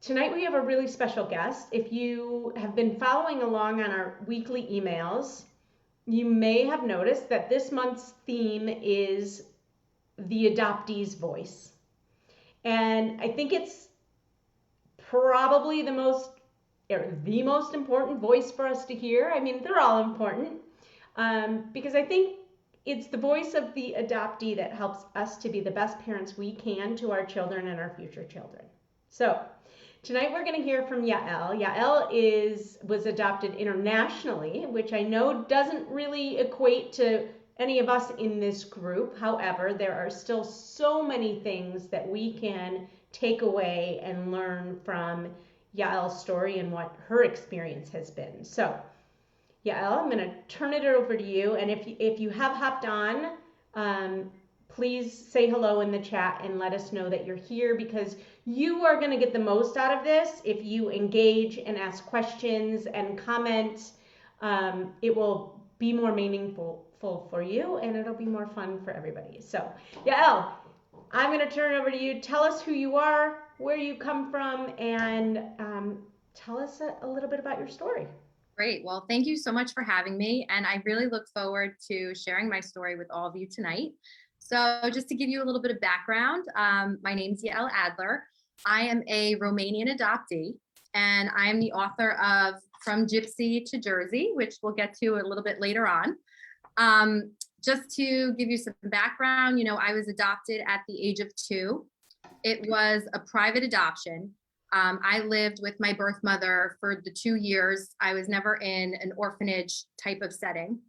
Tonight we have a really special guest. If you have been following along on our weekly emails, you may have noticed that this month's theme is the adoptee's voice. And I think it's probably the most important voice for us to hear. I mean, they're all important, because I think it's the voice of the adoptee that helps us to be the best parents we can to our children and our future children. So tonight we're going to hear from Yael. Yael was adopted internationally, which I know doesn't really equate to any of us in this group. However, there are still so many things that we can take away and learn from Yael's story and what her experience has been. So, Yael, I'm going to turn it over to you. And if you have hopped on, please say hello in the chat and let us know that you're here, because you are going to get the most out of this if you engage and ask questions and comment. It will be more meaningful for you, and it'll be more fun for everybody. So, Yael, I'm going to turn it over to you. Tell us who you are, where you come from, and tell us a little bit about your story. Great. Well, thank you so much for having me. And I really look forward to sharing my story with all of you tonight. So just to give you a little bit of background, my name is Yael Adler. I am a Romanian adoptee, and I am the author of From Gypsy to Jersey, which we'll get to a little bit later on. Just to give you some background, I was adopted at the age of 2. It was a private adoption. I lived with my birth mother for the 2 years. I was never in an orphanage type of setting.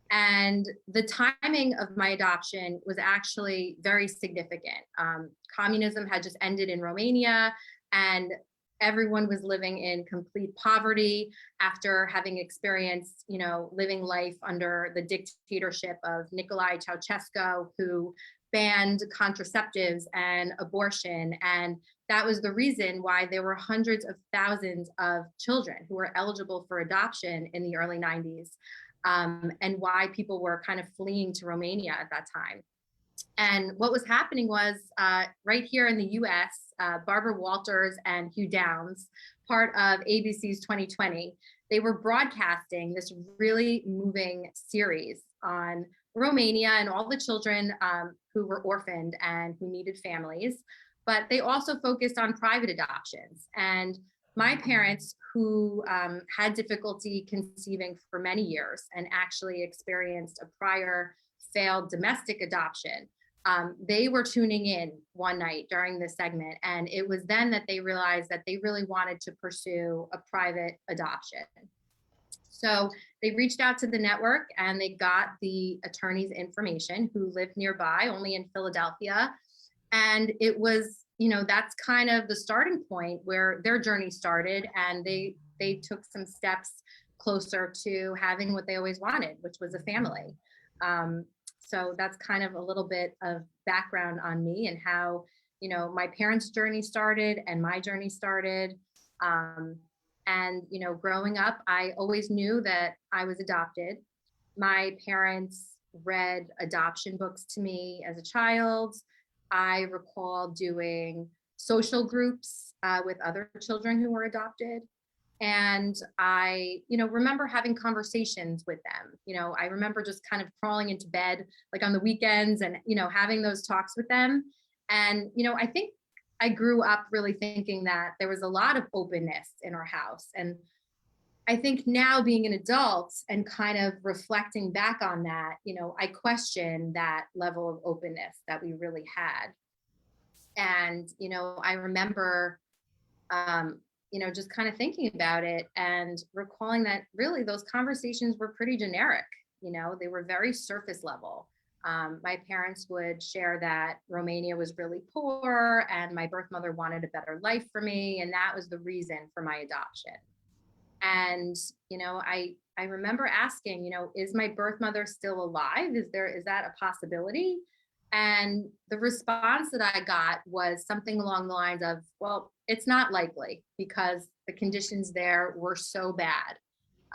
And the timing of my adoption was actually very significant. Communism had just ended in Romania, and everyone was living in complete poverty after having experienced, living life under the dictatorship of Nicolae Ceausescu, who banned contraceptives and abortion. And that was the reason why there were hundreds of thousands of children who were eligible for adoption in the early 90s, and why people were kind of fleeing to Romania at that time. And what was happening was right here in the US, Barbara Walters and Hugh Downs, part of ABC's 2020, they were broadcasting this really moving series on Romania and all the children who were orphaned and who needed families. But they also focused on private adoptions. And my parents, who had difficulty conceiving for many years and actually experienced a prior failed domestic adoption, they were tuning in one night during this segment. And it was then that they realized that they really wanted to pursue a private adoption. So they reached out to the network and they got the attorney's information, who lived nearby, only in Philadelphia. And it was, that's kind of the starting point where their journey started. And they took some steps closer to having what they always wanted, which was a family. So that's kind of a little bit of background on me and how, my parents' journey started and my journey started. And, growing up, I always knew that I was adopted. My parents read adoption books to me as a child. I recall doing social groups with other children who were adopted. And I, remember having conversations with them. I remember just kind of crawling into bed, like on the weekends and, having those talks with them. And, I think I grew up really thinking that there was a lot of openness in our house. And I think now, being an adult and kind of reflecting back on that, I question that level of openness that we really had. And, I remember, just kind of thinking about it and recalling that really those conversations were pretty generic. They were very surface level. My parents would share that Romania was really poor and my birth mother wanted a better life for me. And that was the reason for my adoption. And, I remember asking, is my birth mother still alive? Is that a possibility? And the response that I got was something along the lines of, well, it's not likely because the conditions there were so bad,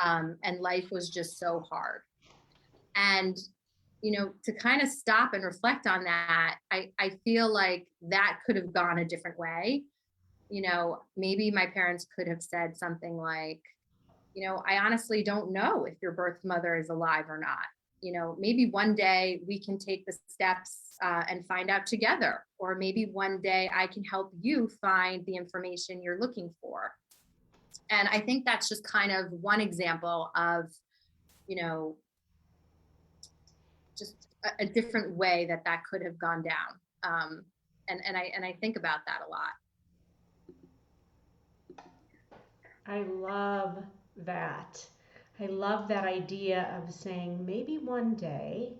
and life was just so hard. And, to kind of stop and reflect on that, I feel like that could have gone a different way. maybe my parents could have said something like, I honestly don't know if your birth mother is alive or not. Maybe one day we can take the steps and find out together. Or maybe one day I can help you find the information you're looking for. And I think that's just kind of one example of, you know, just a different way that could have gone down. And I think about that a lot. I love that. I love that idea of saying maybe one day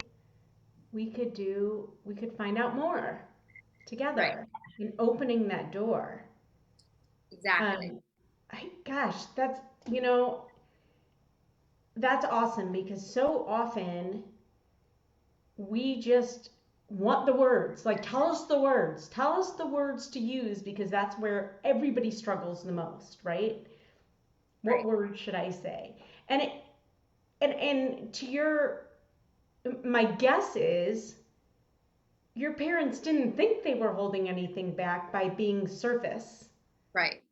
we could find out more Right. together and opening that door. Exactly. Um, gosh, you know, that's awesome because so often we just want the words. Like, tell us the words. Tell us the words to use because that's where everybody struggles the most, right? What Right. word should I say? And it, and to your, my guess is your parents didn't think they were holding anything back by being surface. Right.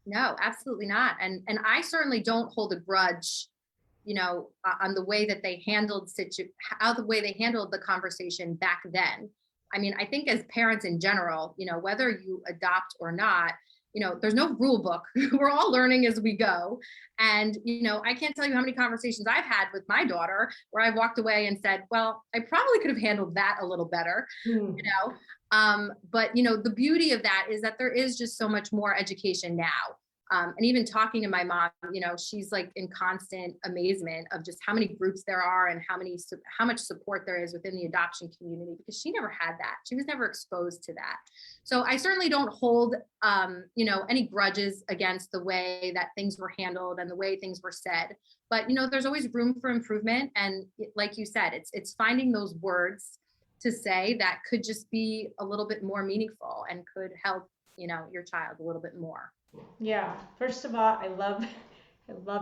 No, absolutely not. And I certainly don't hold a grudge, on the way that they handled how the way they handled the conversation back then. I mean, I think as parents in general, whether you adopt or not, there's no rule book. We're all learning as we go. And, I can't tell you how many conversations I've had with my daughter where I walked away and said, well, I probably could have handled that a little better, you Hmm. know. But the beauty of that is that there is just so much more education now. And even talking to my mom, she's like in constant amazement of just how many groups there are and how much support there is within the adoption community, because she never had that. She was never exposed to that. So I certainly don't hold, any grudges against the way that things were handled and the way things were said. But there's always room for improvement. And like you said, it's finding those words to say that could just be a little bit more meaningful and could help, your child a little bit more. Yeah. First of all, I love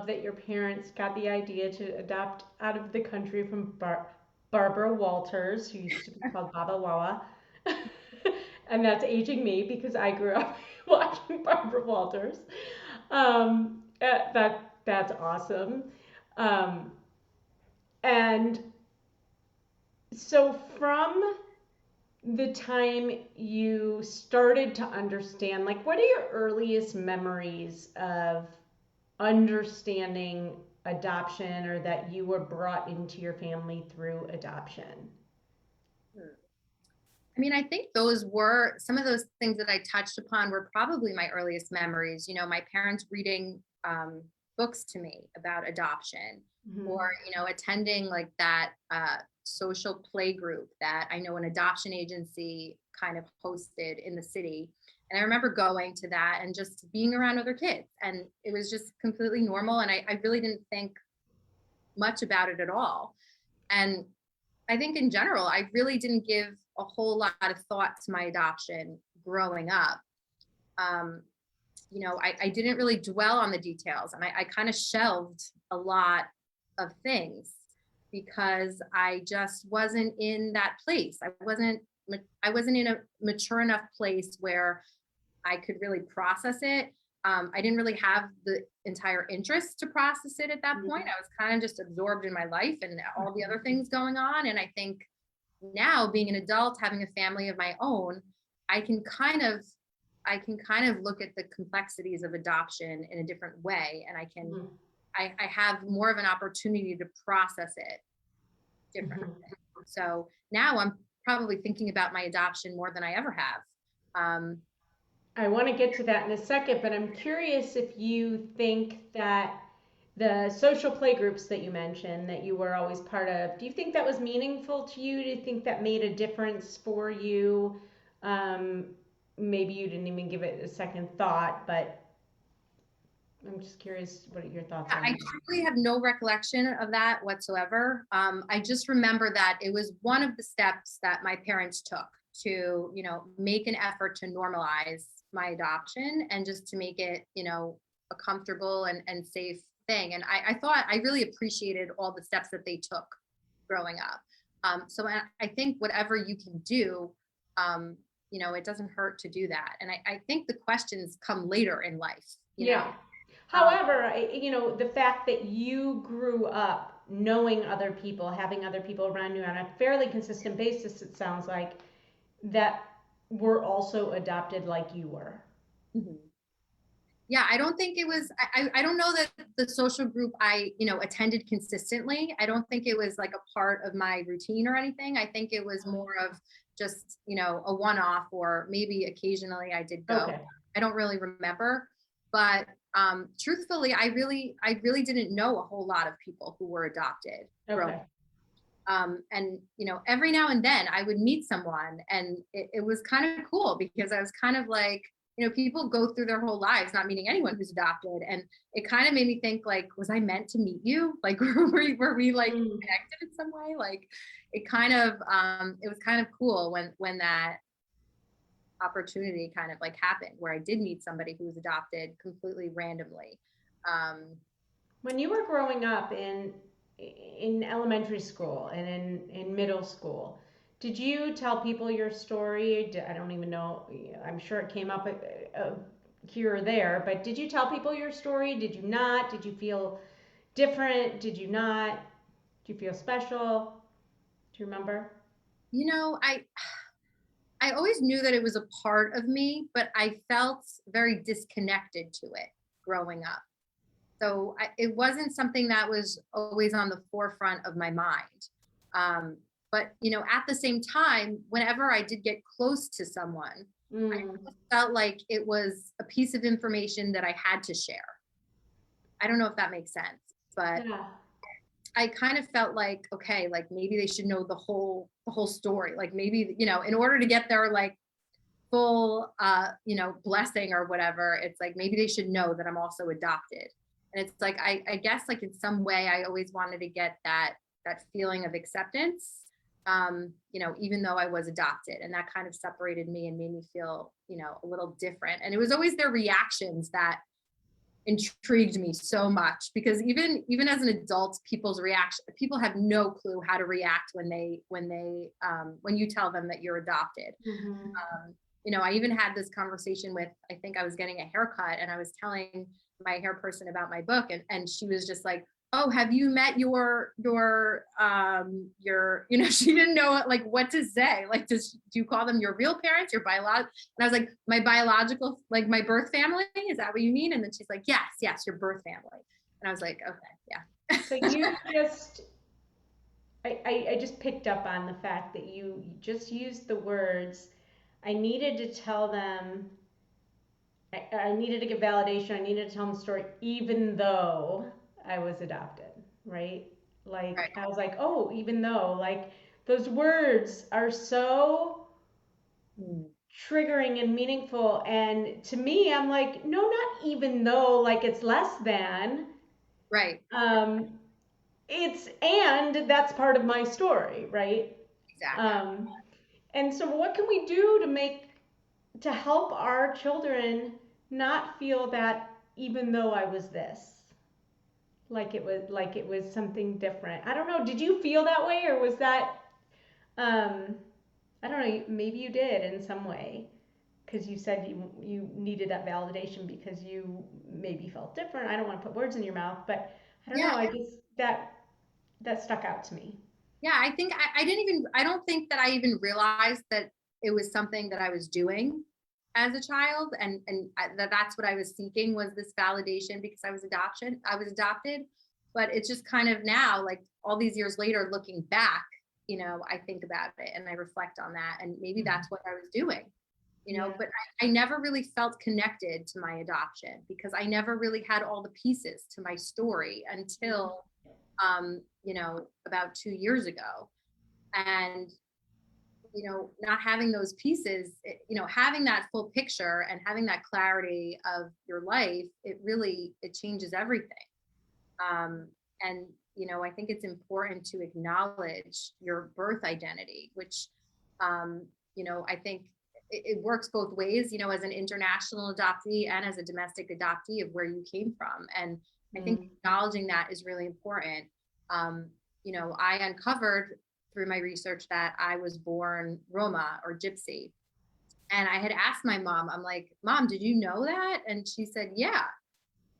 that your parents got the idea to adopt out of the country from Barbara Walters, who used to be called Baba Wawa. And that's aging me because I grew up watching Barbara Walters. That's awesome. Um, and so from the time you started to understand, like, what are your earliest memories of understanding adoption or that you were brought into your family through adoption? I mean, I think those were some of those things that I touched upon were probably my earliest memories. My parents reading books to me about adoption, Hmm. or attending like that social play group that I know an adoption agency kind of hosted in the city. And I remember going to that and just being around other kids, and it was just completely normal. And I really didn't think much about it at all. And I think in general, I really didn't give a whole lot of thought to my adoption growing up. Um, I didn't really dwell on the details, and I kind of shelved a lot of things because I just wasn't in that place. I wasn't in a mature enough place where I could really process it. I didn't really have the entire interest to process it at that point. I was kind of just absorbed in my life and all the other things going on. And I think now, being an adult, having a family of my own, I can kind of I can kind of look at the complexities of adoption in a different way, and Hmm. I have more of an opportunity to process it differently. Hmm. So now I'm probably thinking about my adoption more than I ever have. Um, I want to get to that in a second, but I'm curious if you think that the social play groups that you mentioned that you were always part of, do you think that was meaningful to you? Do you think that made a difference for you? Um, Maybe you didn't even give it a second thought, but I'm just curious what your thoughts are. I truly have no recollection of that whatsoever. I just remember that it was one of the steps that my parents took to, make an effort to normalize my adoption and just to make it, a comfortable and safe thing. And I thought I really appreciated all the steps that they took growing up. So I think whatever you can do, um, it doesn't hurt to do that. And I think the questions come later in life, Yeah. Um, However, the fact that you grew up knowing other people, having other people around you on a fairly consistent basis, it sounds like, that were also adopted like you were. mhm. Yeah, I don't think it was, I don't know that the social group I, attended consistently. I don't think it was like a part of my routine or anything. I think it was more of just, a one-off, or maybe occasionally I did go. Okay. I don't really remember, but truthfully, I really didn't know a whole lot of people who were adopted growing. Okay. And every now and then I would meet someone, and it was kind of cool, because I was kind of like, people go through their whole lives not meeting anyone who's adopted, and it kind of made me think, like, was I meant to meet you? Like, were we like Mm. connected in some way? Like, it was kind of cool when that opportunity kind of like happened, where I did meet somebody who was adopted completely randomly. um When you were growing up in elementary school and in middle school, did you tell people your story? I don't even know. I'm sure it came up here or there, but did you tell people your story? Did you not? Did you feel different? Did you not? Do you feel special? Do you remember? you know i I always knew that it was a part of me, but I felt very disconnected to it growing up. So it wasn't something that was always on the forefront of my mind. Um, but at the same time, whenever I did get close to someone, I Mm. felt like it was a piece of information that I had to share. I don't know if that makes sense, but Yeah. I kind of felt like, okay, like maybe they should know the whole story. Like maybe, in order to get their like full blessing or whatever, it's like maybe they should know that I'm also adopted. And it's like I guess like in some way I always wanted to get that feeling of acceptance, even though I was adopted, and that kind of separated me and made me feel a little different. And it was always their reactions that intrigued me so much, because even as an adult, people have no clue how to react when you tell them that you're adopted. Hmm. I even had this conversation with, I think I was getting a haircut, and I was telling my hair person about my book, and she was just like, oh, have you met she didn't know like what to say. Like, do you call them your real parents, your biological? And I was like, my biological, like my birth family, is that what you mean? And then she's like, yes, your birth family. And I was like, okay, yeah. So you just, I just picked up on the fact that you just used the words, I needed to tell them, I needed to give validation, I needed to tell them the story, even though I was adopted, right? Like, Right. I was like, oh, even though, like, those words are so Mm. triggering and meaningful. And to me, I'm like, no, not even though, like, it's less than. Right. Um, and that's part of my story, right? Exactly. Um, and so, what can we do to help our children not feel that even though I was this, like it was something different? I don't know. Did you feel that way, or was that um, I don't know. Maybe you did in some way because you said you needed that validation because you maybe felt different. I don't want to put words in your mouth, but I don't Yeah. know. I just that stuck out to me. Yeah, I think I don't think that I even realized that it was something that I was doing as a child, and that's what I was seeking, was this validation, because I was adopted. But it's just kind of now, like all these years later, looking back, I think about it and I reflect on that, and maybe that's what I was doing. Yeah. But I never really felt connected to my adoption, because I never really had all the pieces to my story until about 2 years ago. And, not having those pieces, having that full picture and having that clarity of your life, it changes everything. And, I think it's important to acknowledge your birth identity, which, I think it works both ways, as an international adoptee and as a domestic adoptee, of where you came from. And I think Mm. acknowledging that is really important. Um, I uncovered through my research that I was born Roma, or Gypsy. And I had asked my mom, I'm like, Mom, did you know that? And she said, yeah.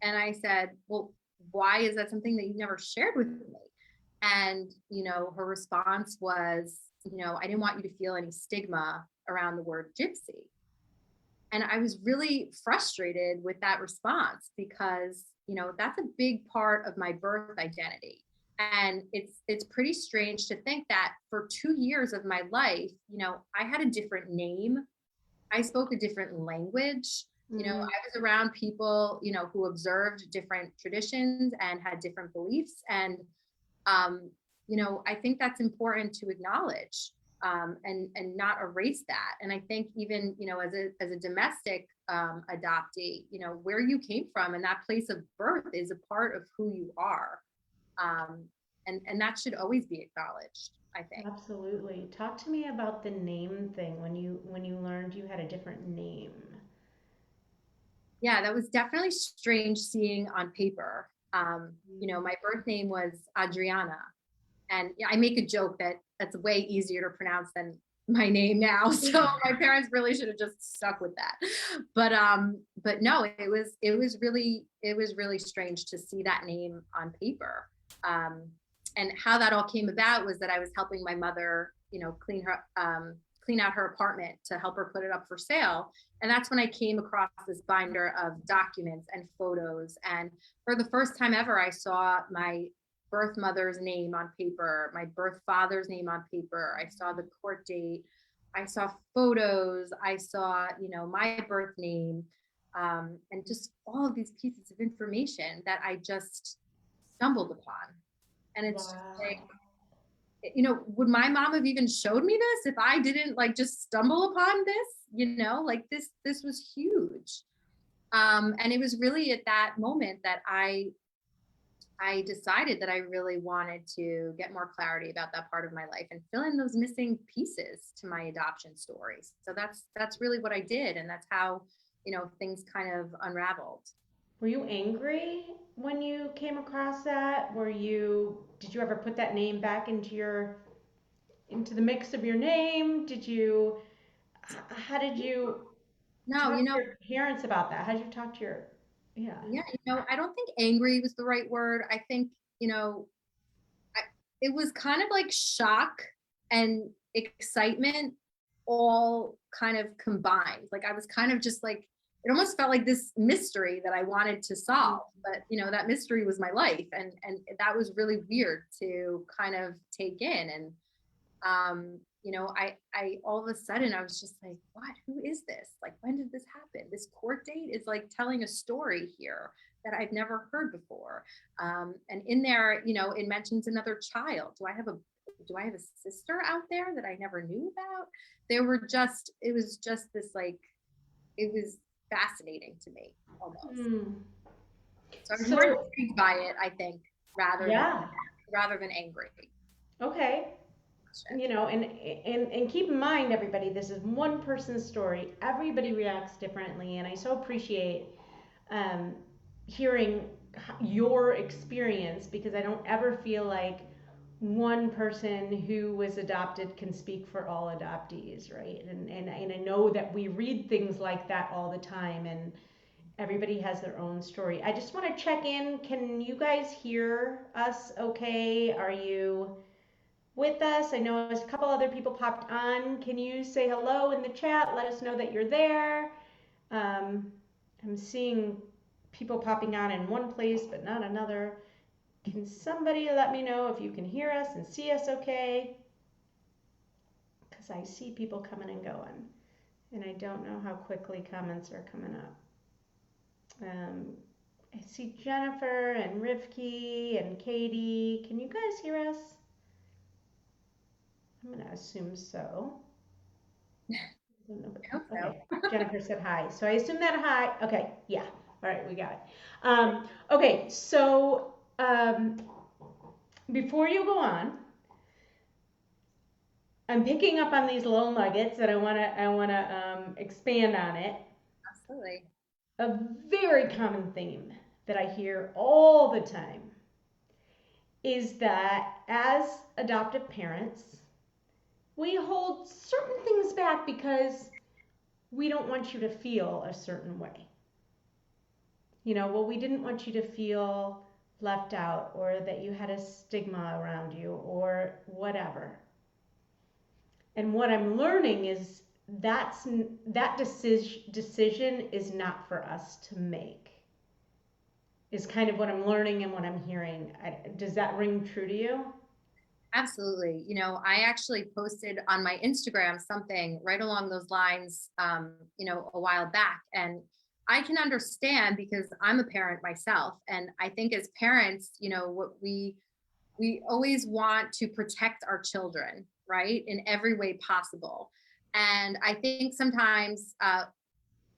And I said, well, why is that something that you never shared with me? And, her response was, I didn't want you to feel any stigma around the word gypsy. And I was really frustrated with that response because, that's a big part of my birth identity. And it's pretty strange to think that for 2 years of my life, I had a different name. I spoke a different language. I Mm, was around people, who observed different traditions and had different beliefs. And um, I think that's important to acknowledge, and not erase that. And I think even, as a domestic adoptee, where you came from and that place of birth is a part of who you are. Um, and that should always be acknowledged, I think. absolutely. Talk to me about the name thing when you learned you had a different name. Yeah, that was definitely strange seeing on paper. Mm. My birth name was Adriana, and yeah, I make a joke that that's way easier to pronounce than my name now. So my parents really should have just stuck with that. But no, it was really strange to see that name on paper. Um, and how that all came about was that I was helping my mother, clean out her apartment to help her put it up for sale. And that's when I came across this binder of documents and photos. And for the first time ever, I saw my birth mother's name on paper, my birth father's name on paper. I saw the court date. I saw photos. I saw, my birth name, and just all of these pieces of information that I just stumbled upon. And it's just like, Wow. would my mom have even showed me this if I didn't like just stumble upon this? Like this was huge. And it was really at that moment that I decided that I really wanted to get more clarity about that part of my life and fill in those missing pieces to my adoption stories. So that's really what I did, and that's how things kind of unraveled. Were you angry when you came across that? Did you ever put that name back into the mix of your name? How did you No, talk to your parents about that? How did you talk to yeah. yeah, I don't think angry was the right word. I think you know I, it was kind of like shock and excitement all kind of combined. Like I was kind of just like, it almost felt like this mystery that I wanted to solve. But that mystery was my life, and that was really weird to kind of take in. And I all of a sudden I was just like, what? Who is this? Like, when did this happen? This court date is like telling a story here that I've never heard before. And in there, it mentions another child. Do I have a sister out there that I never knew about? It was just this like, it was fascinating to me almost. Mm. So I was more So, intrigued by it, I think, rather than yeah. rather than angry. Okay. And keep in mind, everybody, this is one person's story. Everybody reacts differently, and I so appreciate um, hearing your experience, because I don't ever feel like one person who was adopted can speak for all adoptees, right? And I know that we read things like that all the time, and everybody has their own story. I just want to check in. Can you guys hear us okay? Are you with us? I know a couple other people popped on. Can you say hello in the chat? Let us know that you're there. Um, I'm seeing people popping on in one place but not another. Can somebody let me know if you can hear us and see us okay? Because I see people coming and going, and I don't know how quickly comments are coming up. Um, I see Jennifer and Rivki and Katie. Can you guys hear us? I'm going to assume so. I hope so. Okay, Jennifer said hi. So I assume that hi. Okay, yeah. All right, we got it. Okay, so before you go on, I'm picking up on these little nuggets, and I wanna expand on it. Absolutely. A very common theme that I hear all the time is that as adoptive parents, we hold certain things back because we don't want you to feel a certain way. Well, we didn't want you to feel left out or that you had a stigma around you or whatever. And what I'm learning is that decision is not for us to make, is kind of what I'm learning and what I'm hearing. Does that ring true to you? Absolutely. I actually posted on my Instagram something right along those lines, a while back. And I can understand because I'm a parent myself. And I think as parents, what we always want to protect our children, right, in every way possible. And I think sometimes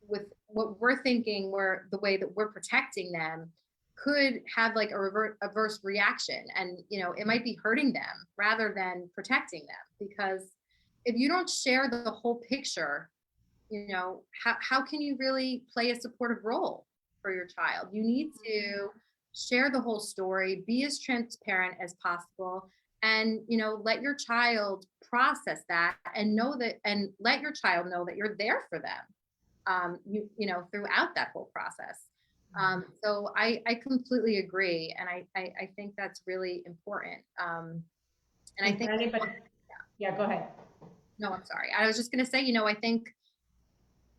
with what we're thinking, we're the way that we're protecting them could have like a adverse reaction, and it might be hurting them rather than protecting them, because if you don't share the whole picture, how can you really play a supportive role for your child? You need to share the whole story, be as transparent as possible, and let your child process that and know that, and let your child know that you're there for them, throughout that whole process. So I completely agree, and I think that's really important. And I And for think, anybody, yeah, go ahead. no, I'm sorry. I was just going to say, I think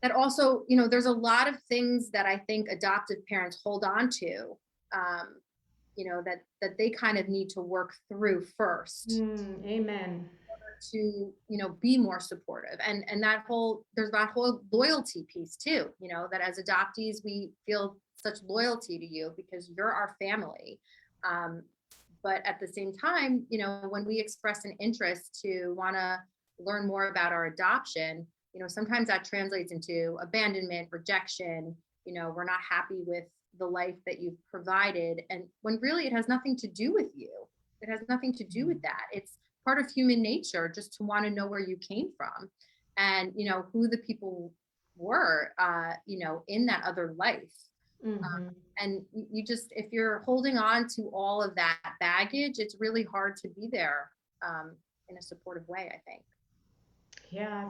that also, there's a lot of things that I think adoptive parents hold on to, that they kind of need to work through first Amen. to, be more supportive. And there's that whole loyalty piece too, that as adoptees, we feel such loyalty to you because you're our family. Um, but at the same time, when we express an interest to want to learn more about our adoption, sometimes that translates into abandonment, rejection. We're not happy with the life that you've provided. And when really it has nothing to do with you, it has nothing to do with that. It's part of human nature just to want to know where you came from and, who the people were, in that other life. Mm-hmm. And you just, if you're holding on to all of that baggage, it's really hard to be there, in a supportive way, I think. Yeah,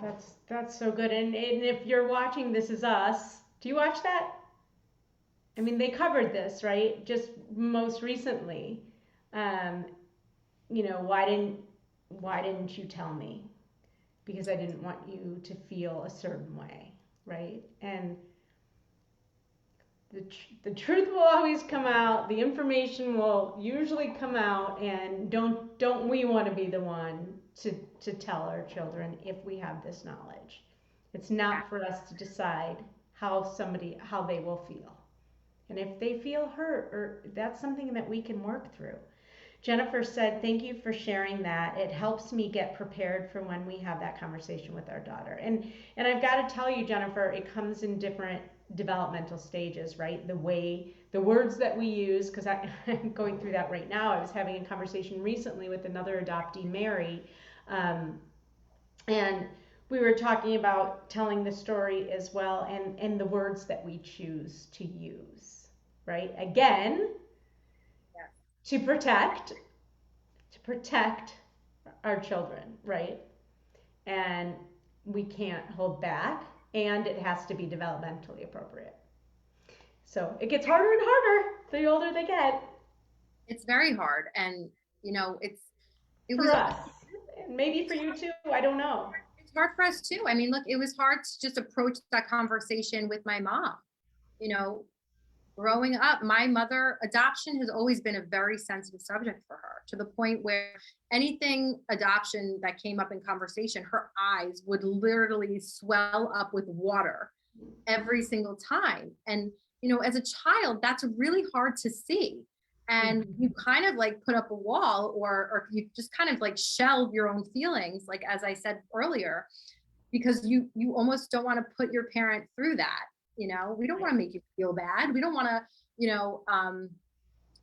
that's so good. And if you're watching This Is Us, do you watch that? I mean, they covered this, right? Just most recently. Um, why didn't you tell me? Because I didn't want you to feel a certain way, right? And the truth will always come out. The information will usually come out, and don't we want to be the one to tell our children if we have this knowledge? It's not for us to decide how they will feel. And if they feel hurt, or that's something that we can work through. Jennifer said, "Thank you for sharing that. It helps me get prepared for when we have that conversation with our daughter." And I've got to tell you, Jennifer, it comes in different developmental stages, right? The words that we use, because I'm going through that right now. I was having a conversation recently with another adoptee, Mary, and we were talking about telling the story as well, and the words that we choose to use, right? Again, Yeah. to protect our children, right? And we can't hold back, and it has to be developmentally appropriate. So it gets harder and harder the older they get. It's very hard. And, it For was us, and maybe for you too. I don't know. it's hard for us too. I mean, look, it was hard to just approach that conversation with my mom. You know, growing up, my mother, adoption has always been a very sensitive subject for her, to the point where anything adoption that came up in conversation, her eyes would literally swell up with water every single time. And, as a child, that's really hard to see. And you kind of like put up a wall, or you just kind of like shelve your own feelings, like as I said earlier, because you almost don't want to put your parent through that. We don't want to make you feel bad. We don't want to,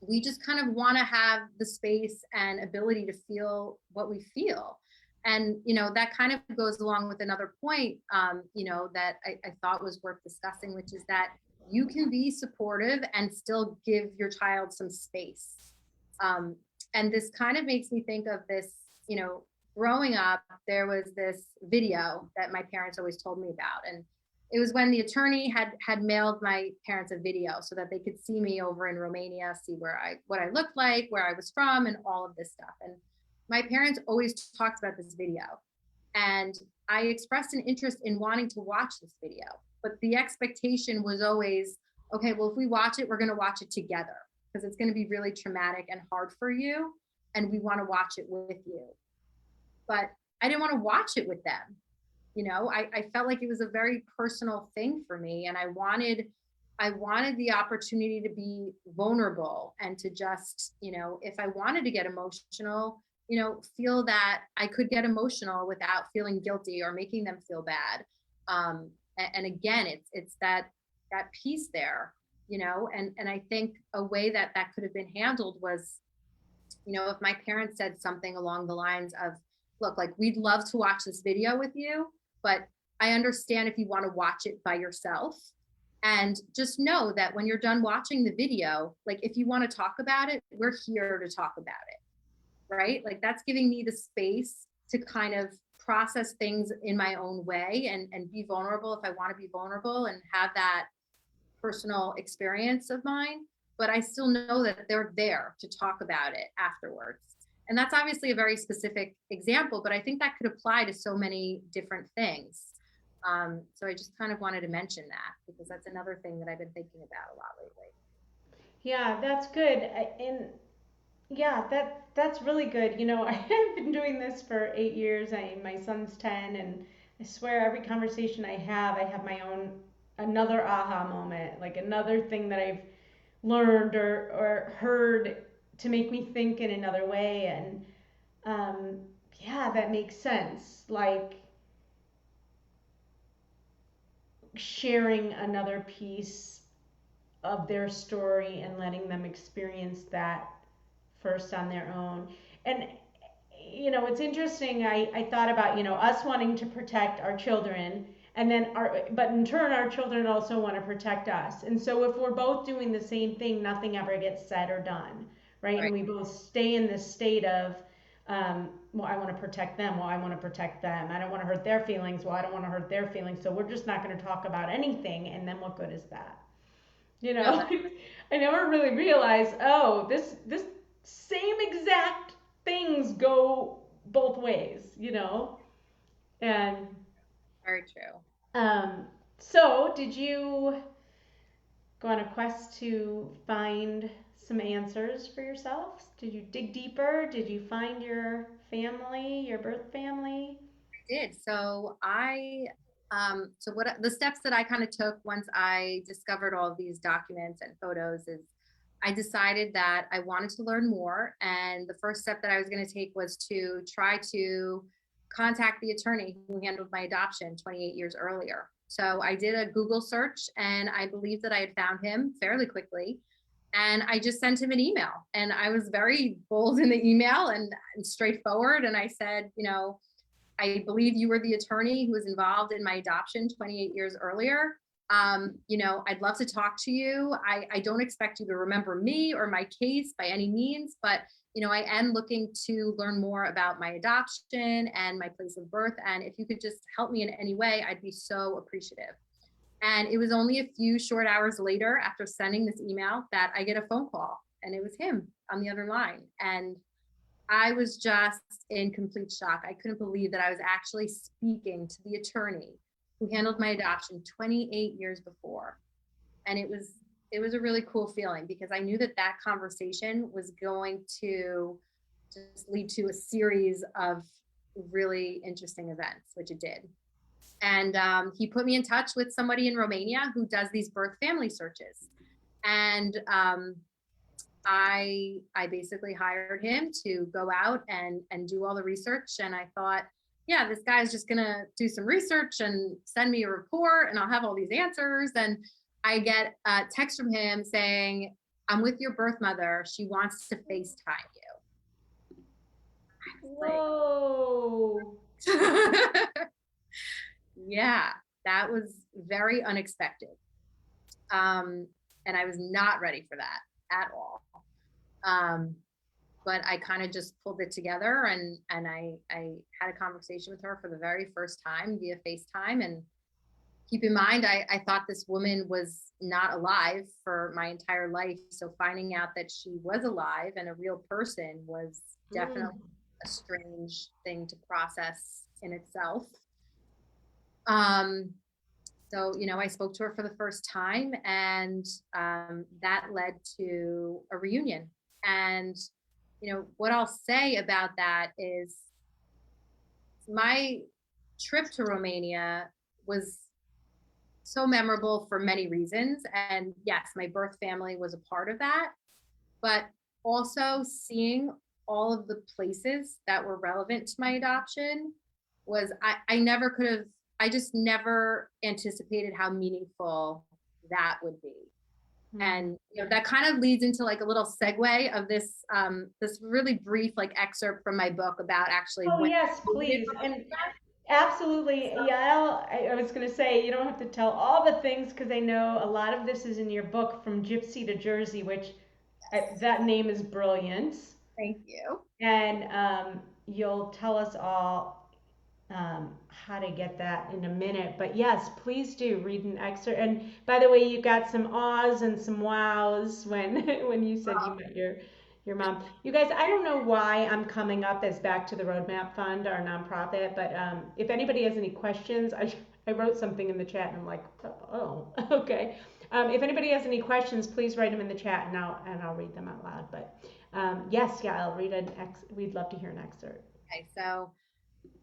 we just kind of want to have the space and ability to feel what we feel. And that kind of goes along with another point, that I thought was worth discussing, which is that you can be supportive and still give your child some space. And this kind of makes me think of this, growing up, there was this video that my parents always told me about. And it was when the attorney had mailed my parents a video so that they could see me over in Romania, see what I looked like, where I was from, and all of this stuff. And my parents always talked about this video. And I expressed an interest in wanting to watch this video, but the expectation was always, okay, well, if we watch it, we're going to watch it together because it's going to be really traumatic and hard for you. And we want to watch it with you. But I didn't want to watch it with them. I felt like it was a very personal thing for me. And I wanted the opportunity to be vulnerable and to just, if I wanted to get emotional, feel that I could get emotional without feeling guilty or making them feel bad. And again, it's that piece there, and I think a way that could have been handled was, if my parents said something along the lines of, look, like, we'd love to watch this video with you, but I understand if you want to watch it by yourself. And just know that when you're done watching the video, like, if you want to talk about it, we're here to talk about it. Right? Like, that's giving me the space to kind of process things in my own way and be vulnerable if I want to be vulnerable and have that personal experience of mine. But I still know that they're there to talk about it afterwards. And that's obviously a very specific example, but I think that could apply to so many different things. So I just kind of wanted to mention that because that's another thing that I've been thinking about a lot lately. Yeah, that's good. And yeah, that's really good. I've been doing this for 8 years. My son's 10, and I swear every conversation I have my own another aha moment, like another thing that I've learned or heard to make me think in another way. And yeah, that makes sense. Like sharing another piece of their story and letting them experience that first on their own. And it's interesting. I thought about, us wanting to protect our children, and then but in turn our children also want to protect us. And so if we're both doing the same thing, nothing ever gets said or done, right? Right. And we both stay in this state of, well, I want to protect them. Well, I want to protect them. I don't want to hurt their feelings. Well, I don't want to hurt their feelings. So we're just not going to talk about anything. And then what good is that? No, that, I never really realized, oh, this same exact things go both ways. And very true. um, so did you go on a quest to find some answers for yourself? Did you dig deeper? Did you find your family, your birth family? Did. So what the steps that I kind of took once I discovered all of these documents and photos is I decided that I wanted to learn more. And the first step that I was going to take was to try to contact the attorney who handled my adoption 28 years earlier. So I did a Google search and I believe that I had found him fairly quickly. And I just sent him an email, and I was very bold in the email and straightforward. And I said, I believe you were the attorney who was involved in my adoption 28 years earlier. I'd love to talk to you. I don't expect you to remember me or my case by any means, but I am looking to learn more about my adoption and my place of birth. And if you could just help me in any way, I'd be so appreciative. And it was only a few short hours later after sending this email that I get a phone call, and it was him on the other line. And I was just in complete shock. I couldn't believe that I was actually speaking to the attorney who handled my adoption 28 years before. And it was a really cool feeling because I knew that conversation was going to just lead to a series of really interesting events, which it did. And he put me in touch with somebody in Romania who does these birth family searches. And I basically hired him to go out and do all the research. And I thought, yeah, this guy's just gonna do some research and send me a report and I'll have all these answers. And I get a text from him saying, I'm with your birth mother. She wants to FaceTime Whoa. you. Yeah, that was very unexpected. And I was not ready for that at all. But I kind of just pulled it together and I had a conversation with her for the very first time via FaceTime. And keep in mind, I thought this woman was not alive for my entire life. So finding out that she was alive and a real person was definitely Mm. a strange thing to process in itself. Um, so, I spoke to her for the first time, and that led to a reunion. And, what I'll say about that is my trip to Romania was so memorable for many reasons. And yes, my birth family was a part of that, but also seeing all of the places that were relevant to my adoption was, I never could have, I just never anticipated how meaningful that would be. Mm. And that kind of leads into like a little segue of this really brief like excerpt from my book about actually Oh, when yes, I visited please. And Romania. absolutely. Yeah, I was going to say, you don't have to tell all the things because I know a lot of this is in your book, From Gypsy to Jersey, which that name is brilliant. Thank you. And you'll tell us all how to get that in a minute. But yes, please do read an excerpt. And by the way, you got some ahs and some wows when when you said you met your mom. You guys, I don't know why I'm coming up as Back to the Roadmap Fund, our nonprofit, but if anybody has any questions, I wrote something in the chat and I'm like, oh, okay. If anybody has any questions, please write them in the chat and I'll read them out loud. But yes, yeah, I'll read we'd love to hear an excerpt. Okay, so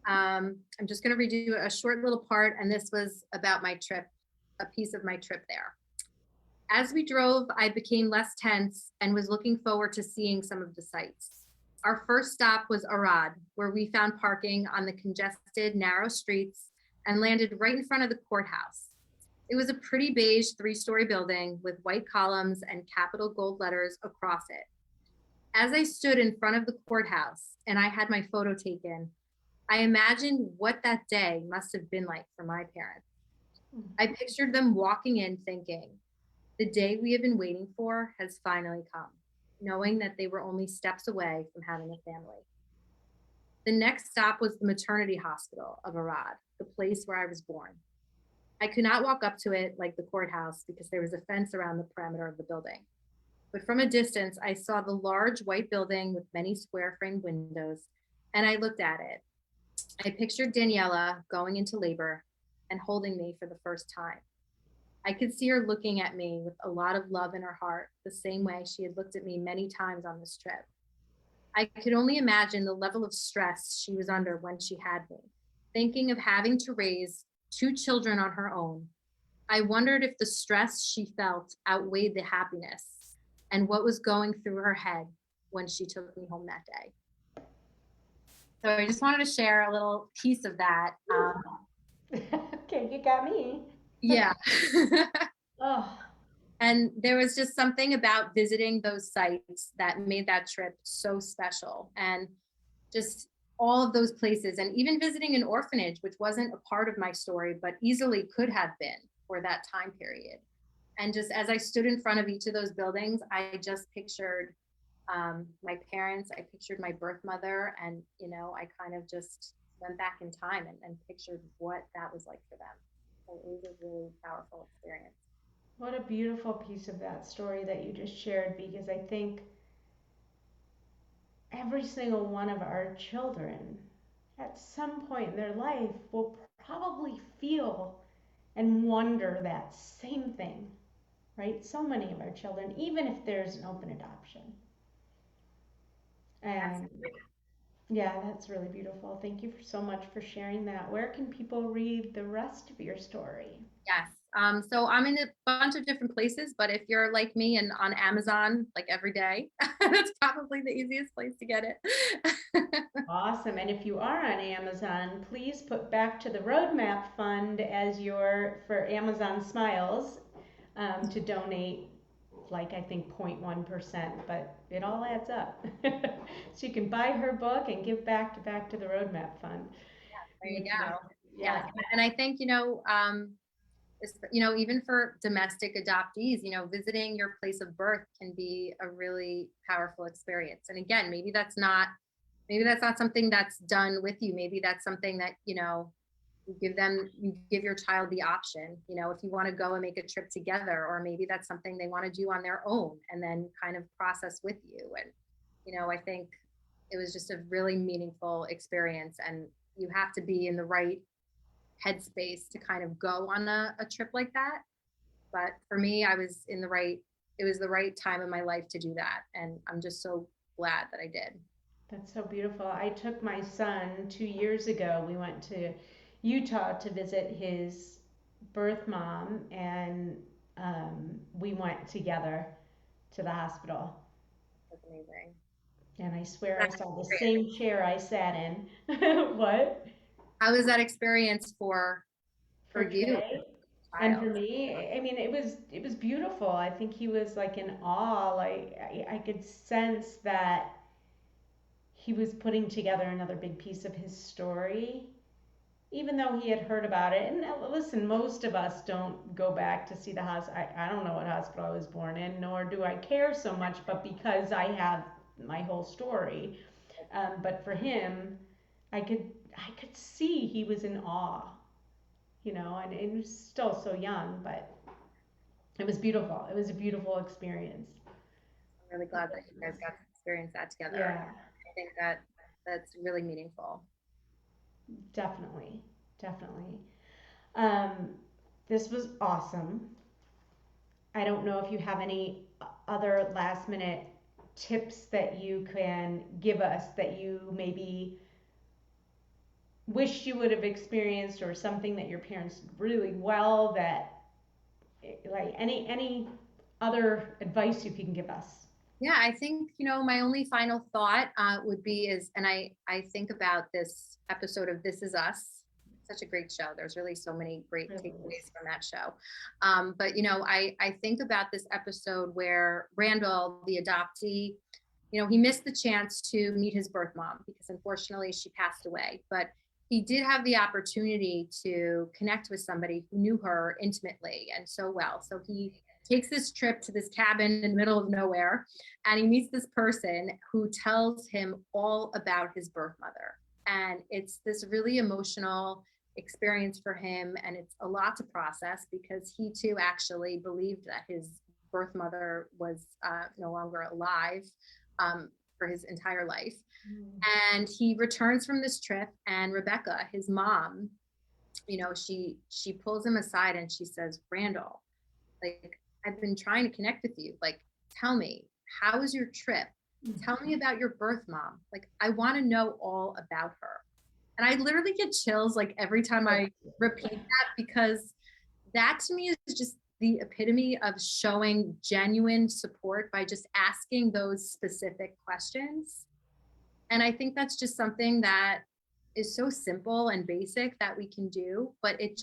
I'm just going to read you a short little part, and this was about my trip, a piece of my trip there. As we drove, I became less tense and was looking forward to seeing some of the sights. Our first stop was Arad, where we found parking on the congested, narrow streets and landed right in front of the courthouse. It was a pretty beige 3-story building with white columns and capital gold letters across it. As I stood in front of the courthouse and I had my photo taken, I imagined what that day must have been like for my parents. I pictured them walking in thinking, the day we have been waiting for has finally come, knowing that they were only steps away from having a family. The next stop was the maternity hospital of Arad, the place where I was born. I could not walk up to it like the courthouse because there was a fence around the perimeter of the building. But from a distance, I saw the large white building with many square framed windows, and I looked at it. I pictured Daniela going into labor and holding me for the first time. I could see her looking at me with a lot of love in her heart, the same way she had looked at me many times on this trip. I could only imagine the level of stress she was under when she had me, thinking of having to raise 2 children on her own. I wondered if the stress she felt outweighed the happiness and what was going through her head when she took me home that day. So I just wanted to share a little piece of that. Okay, you got me. Yeah. Oh, And there was just something about visiting those sites that made that trip so special. And just all of those places, and even visiting an orphanage, which wasn't a part of my story, but easily could have been for that time period. And just as I stood in front of each of those buildings, I just pictured my parents, I pictured my birth mother, and I kind of just went back in time and pictured what that was like for them. So it was a really powerful experience. what a beautiful piece of that story that you just shared because I think every single one of our children at some point in their life will probably feel and wonder that same thing, right? So many of our children, even if there's an open adoption. And Absolutely. yeah, that's really beautiful. Thank you so much for sharing that. Where can people read the rest of your story? Yes. So I'm in a bunch of different places, but if you're like me and on Amazon like every day, that's probably the easiest place to get it. Awesome. And if you are on Amazon, please put Back to the Roadmap Fund as your for Amazon Smiles to donate like I think 0.1%, but it all adds up. So you can buy her book and give back to the Roadmap Fund. There you Which is, go. Yeah. yeah. And I think, even for domestic adoptees, visiting your place of birth can be a really powerful experience. And again, maybe that's not something that's done with you. Maybe that's something that, you give your child the option, if you want to go and make a trip together, or maybe that's something they want to do on their own and then kind of process with you. And, I think it was just a really meaningful experience, and you have to be in the right headspace to kind of go on a trip like that. But for me, it was the right time in my life to do that. And I'm just so glad that I did. That's so beautiful. I took my son 2 years ago. We went to Utah to visit his birth mom, and we went together to the hospital. That's amazing. And I swear I That's saw the great. same chair I sat in. What? How was that experience for For you, Trey and child? for me. I mean, it was beautiful. I think he was like in awe. Like I could sense that he was putting together another big piece of his story, even though he had heard about it. And listen, most of us don't go back to see the hospital. I don't know what hospital I was born in, nor do I care so much, but because I have my whole story. But for him, I could see he was in awe, and he was still so young, but it was beautiful. It was a beautiful experience. I'm really glad that you guys got to experience that together. Yeah, I think that's really meaningful. definitely, definitely. Um, this was awesome. I don't know if you have any other last minute tips that you can give us that you maybe wish you would have experienced, or something that your parents did really well, that like any other advice you can give us. Yeah, I think, my only final thought would be and I think about this episode of This Is Us. Such a great show. There's really so many great Really is. takeaways from that show. But, I think about this episode where Randall, the adoptee, he missed the chance to meet his birth mom because unfortunately she passed away. But he did have the opportunity to connect with somebody who knew her intimately and so well. So he takes this trip to this cabin in the middle of nowhere, and he meets this person who tells him all about his birth mother. And it's this really emotional experience for him, and it's a lot to process because he too actually believed that his birth mother was no longer alive um, for his entire life. Mm. And he returns from this trip, and Rebecca, his mom, she pulls him aside and she says, Randall, like, I've been trying to connect with you. Like, tell me, how was your trip? Tell me about your birth mom. Like, I want to know all about her. And I literally get chills like every time I repeat that, because that to me is just the epitome of showing genuine support by just asking those specific questions. And I think that's just something that is so simple and basic that we can do, but it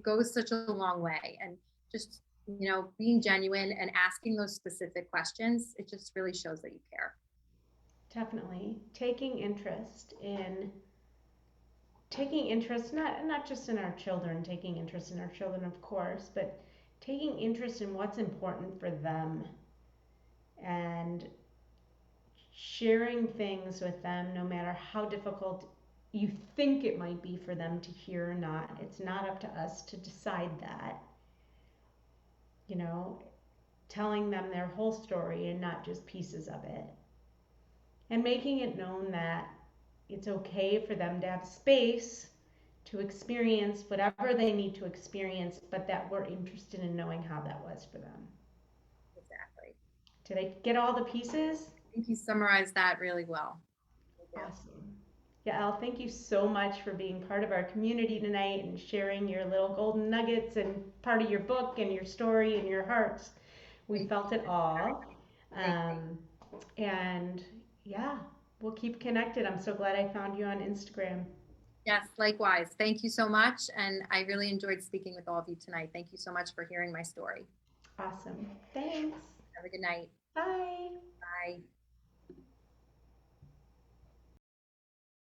goes such a long way. And just, being genuine and asking those specific questions, it just really shows that you care. Definitely taking interest not just in our children, taking interest in our children, of course, but taking interest in what's important for them, and sharing things with them, no matter how difficult you think it might be for them to hear or not. It's not up to us to decide that. You know, telling them their whole story and not just pieces of it. And making it known that it's okay for them to have space to experience whatever they need to experience, but that we're interested in knowing how that was for them. Exactly. Did I get all the pieces? I think you summarized that really well. Thank you. Awesome. Yeah, Al, thank you so much for being part of our community tonight and sharing your little golden nuggets and part of your book and your story and your hearts. We Thank felt it all. you. Um, and yeah, we'll keep connected. I'm so glad I found you on Instagram. Yes, likewise. Thank you so much. And I really enjoyed speaking with all of you tonight. Thank you so much for hearing my story. Awesome. Thanks. Have a good night. Bye. Bye.